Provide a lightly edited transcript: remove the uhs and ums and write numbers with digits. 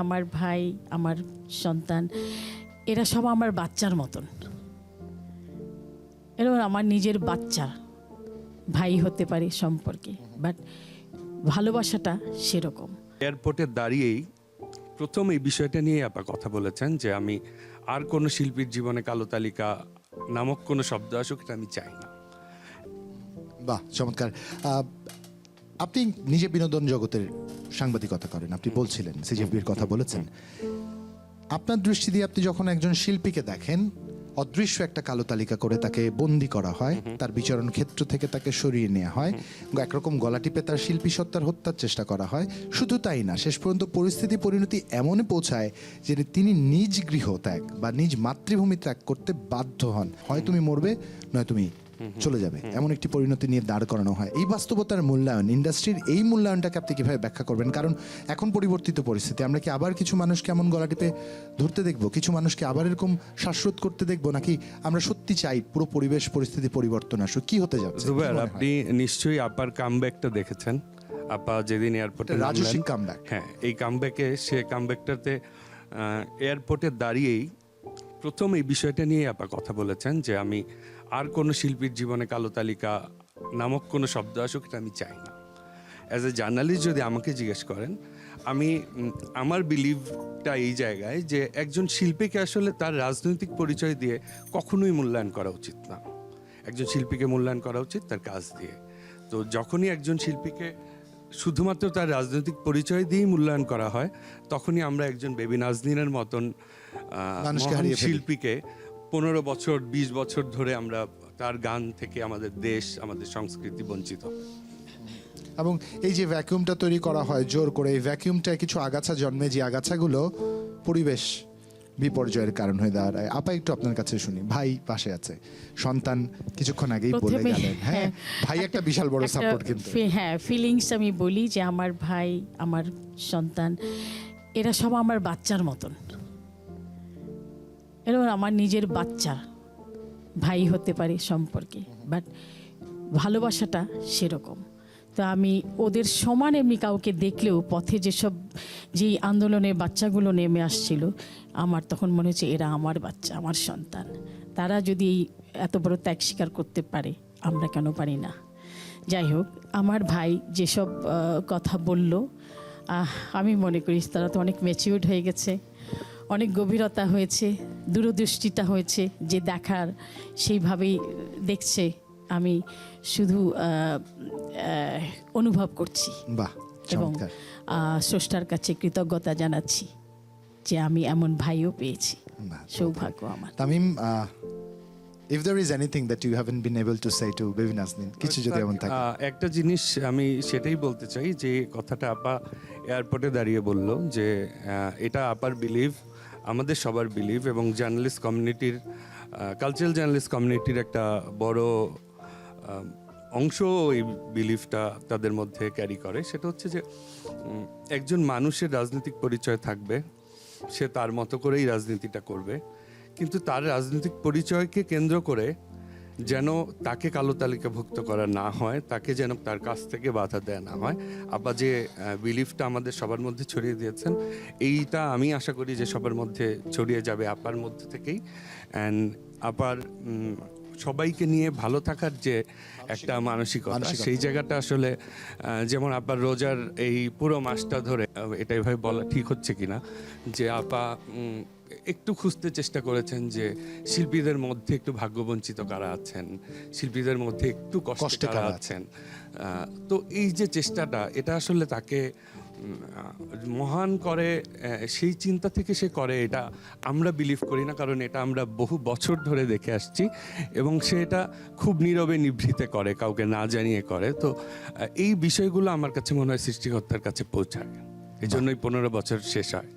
আমার ভাই, আমার সন্তান, এরা সব আমার বাচ্চার মতন। এরা আমার নিজের বাচ্চা, ভাই হতে পারে সম্পর্কে, বাট ভালোবাসাটা সেরকম। এয়ারপোর্টে দাঁড়িয়েই প্রথম এই বিষয়টা নিয়ে আপা কথা বলেছেন যে আমি আর কোনো শিল্পীর জীবনে কালো তালিকা নামক কোনো শব্দ আসুক, এটা আমি চাই না। বাহ, চমৎকার। আপনি নিজে বিনোদন জগতের সাংবাদিকতা করেন, আপনি বলছিলেন সিজিএফবির কথা বলেছেন। আপনার দৃষ্টি দিয়ে আপনি যখন একজন শিল্পীকে দেখেন, অদৃশ্য একটা কালো তালিকা করে তাকে বন্দি করা হয়, তার বিচরণ ক্ষেত্র থেকে তাকে সরিয়ে নেওয়া হয়, একরকম গলা টিপে তার শিল্পী সত্তার হত্যার চেষ্টা করা হয়। শুধু তাই না, শেষ পর্যন্ত পরিস্থিতি পরিণতি এমন পৌঁছায় যে তিনি নিজ গৃহ ত্যাগ বা নিজ মাতৃভূমি ত্যাগ করতে বাধ্য হন। হয় তুমি মরবে, নয় তুমি চলে যাবে, এমন একটি পরিণতি নিয়ে দাঁড় করানো হয়। এই বাস্তবতার মূল্যায়ন, ইন্ডাস্ট্রির এই মূল্যায়নটাকে আপনি কিভাবে ব্যাখ্যা করবেন? কারণ এখন পরিবর্তিত পরিস্থিতি, আমরা কি আবার কিছু মানুষকে এমন গলা টিপে ধরতে দেখবো, কিছু মানুষকে আবার এরকম শ্বাসরোধ করতে দেখবো, নাকি আমরা সত্যি চাই পুরো পরিবেশ পরিস্থিতি পরিবর্তন আসুক? কি হতে যাচ্ছে? জুবায়ের, আপনি নিশ্চয়ই আপার কামব্যাকটা দেখেছেন। আপা যেদিন এয়ারপোর্টে রাজস্বিক কামব্যাক, হ্যাঁ, এই কামব্যাকে, সে কামব্যাকটাতে এয়ারপোর্টে দাঁড়িয়েই প্রথম এই বিষয়টা নিয়ে আপা কথা বলেছেন যে আমি আর কোনো শিল্পীর জীবনে কালো তালিকা নামক কোনো শব্দ আসুক, এটা আমি চাই না। অ্যাজ এ জার্নালিস্ট যদি আমাকে জিজ্ঞেস করেন, আমি আমার বিলিভটা এই জায়গায় যে একজন শিল্পীকে আসলে তার রাজনৈতিক পরিচয় দিয়ে কখনোই মূল্যায়ন করা উচিত না। একজন শিল্পীকে মূল্যায়ন করা উচিত তার কাজ দিয়ে। তো যখনই একজন শিল্পীকে শুধুমাত্র তার রাজনৈতিক পরিচয় দিয়েই মূল্যায়ন করা হয়, তখনই আমরা একজন বেবি নাজনীনের মতন মহান শিল্পীকে 15 বছর 20 বছর ধরে আমরা তার গান থেকে আমাদের দেশ, আমাদের সংস্কৃতি বঞ্চিত। এবং এই যে ভ্যাকুয়ামটা তৈরি করা হয় জোর করে, এই ভ্যাকুয়ামটায় কিছু আগাছা জন্মে, যে আগাছাগুলো পরিবেশ বিপর্যয়ের কারণ হয়ে দাঁড়ায়। আপা, একটু আপনার কাছে শুনি। ভাই পাশে আছে, সন্তান কিছুক্ষণ আগেই বলে গেলেন। হ্যাঁ, ভাই একটা বিশাল বড় সাপোর্ট। কিন্তু হ্যাঁ, ফিলিংস আমি বলি যে আমার ভাই, আমার সন্তান, এরা সব আমার বাচ্চার মতন। এরা আমার নিজের বাচ্চা, ভাই হতে পারে সম্পর্কে, বাট ভালোবাসাটা সেরকম। তো আমি ওদের সমান এমনি কাউকে দেখলেও, পথে যেই আন্দোলনের বাচ্চাগুলো নেমে আসছিল, আমার তখন মনে হচ্ছে এরা আমার বাচ্চা, আমার সন্তান। তারা যদি এত বড় ত্যাগ স্বীকার করতে পারে, আমরা কেন পারি না? যাই হোক, আমার ভাই যেসব কথা বলল, আমি মনে করি তারা তো অনেক ম্যাচিউরড হয়ে গেছে, অনেক গভীরতা হয়েছে, দূরদৃষ্টিটা হয়েছে, যে দেখার সেইভাবেই দেখছে। আমি শুধু অনুভব করছি এবং স্রষ্টার কাছে কৃতজ্ঞতা জানাচ্ছি যে আমি এমন ভাইও পেয়েছি। সৌভাগ্য আমার। Tamim, if there is anything that you haven't been able to say to baby Naznin, কিছু যদি এমন থাকে। একটা জিনিস আমি সেটাই বলতে চাই, যে কথাটা আপা এয়ারপোর্টে দাঁড়িয়ে বলল, যে এটা আপার বিলিভ, আমাদের সবার বিলিভ, এবং জার্নালিস্ট কমিউনিটির, কালচারাল জার্নালিস্ট কমিউনিটির একটা বড় অংশ এই বিলিফটা তাদের মধ্যে ক্যারি করে। সেটা হচ্ছে যে একজন মানুষের রাজনৈতিক পরিচয় থাকবে, সে তার মতো করেই রাজনীতিটা করবে, কিন্তু তার রাজনৈতিক পরিচয়কে কেন্দ্র করে যেন তাকে কালো তালিকাভুক্ত করা না হয়, তাকে যেন তার কাছ থেকে বাধা দেয়া না হয়। আপা যে বিলিফটা আমাদের সবার মধ্যে ছড়িয়ে দিয়েছেন, এইটা আমি আশা করি যে সবার মধ্যে ছড়িয়ে যাবে আপার মধ্যে থেকেই। অ্যান্ড আপার সবাইকে নিয়ে ভালো থাকার যে একটা মানসিকতা, সেই জায়গাটা আসলে, যেমন আপার রোজার এই পুরো মাসটা ধরে, এটা এভাবে বলা ঠিক হচ্ছে কিনা, যে আপা একটু খুঁজতে চেষ্টা করেছেন যে শিল্পীদের মধ্যে একটু ভাগ্যবঞ্চিত কারা আছেন, শিল্পীদের মধ্যে একটু কষ্টে কারা আছেন। তো এই যে চেষ্টাটা, এটা আসলে তাকে মহান করে, সেই চিন্তা থেকে সে করে, এটা আমরা বিলিভ করি না, কারণ এটা আমরা বহু বছর ধরে দেখে আসছি, এবং সে এটা খুব নীরবে নিভৃতে করে, কাউকে না জানিয়ে করে। তো এই বিষয়গুলো আমার কাছে মনে হয় সৃষ্টিকর্তার কাছে পৌঁছায়, এই জন্যই 15 বছর শেষ হয়।